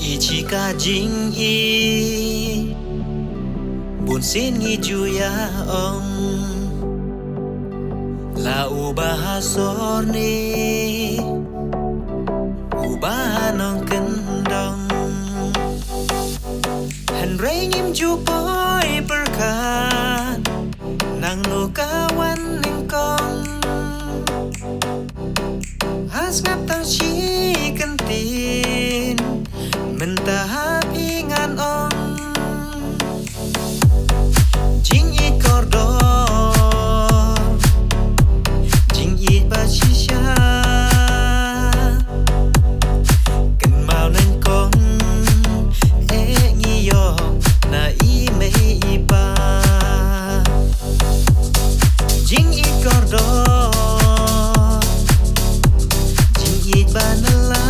Ichika jing i bun sin ngi juya ong la ubah sor ni ubah nong kendong han rei ngim ju boy berkat nang no kawan ning kong has ngap tang chi kentin mentahap ingan ong jing i kordor jing i basisha kan mau nang kong ngi yo na i me i pa jing i kordor jing i banala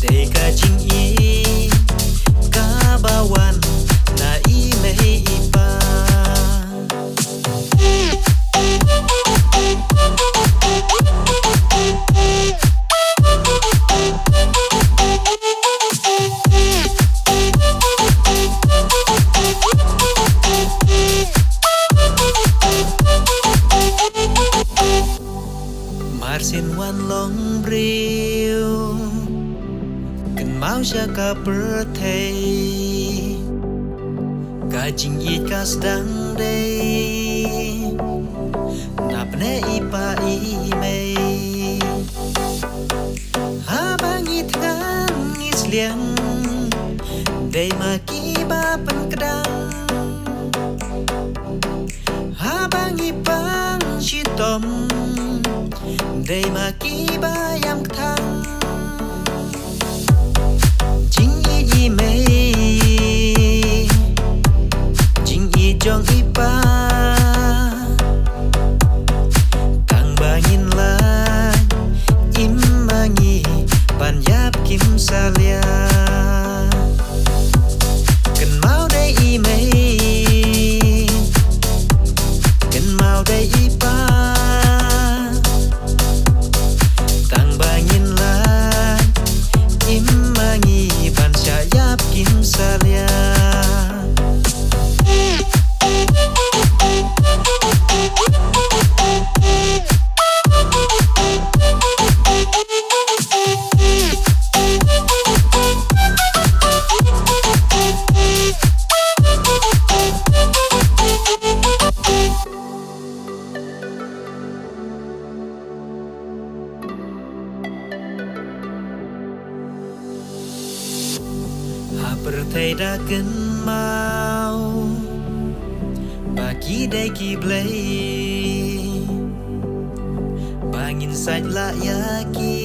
Deka jing i kabawan na i mei ipa Marsin wan long briu mau jaka berthei ka jing i ka sedang dei napne ipa i mei ha bangi tang isliang dei maki ba pen kedang ha bangi pang chitom dei maki ba yam thang jing i mei jing i jong i pa kang bangin lai im mangi ban yap kim salia kan mau dei i mei kan mau dei i pa kang bangin lai im mangi ban sayap kim salia berthei đã kín mau bagi dei ki blei bangin sạch la yaki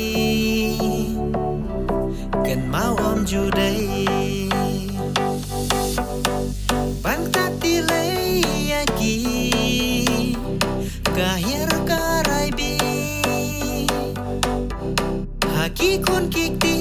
kan mau om ju dei bang tati lei yaki kahir karai bi haki kun kik ti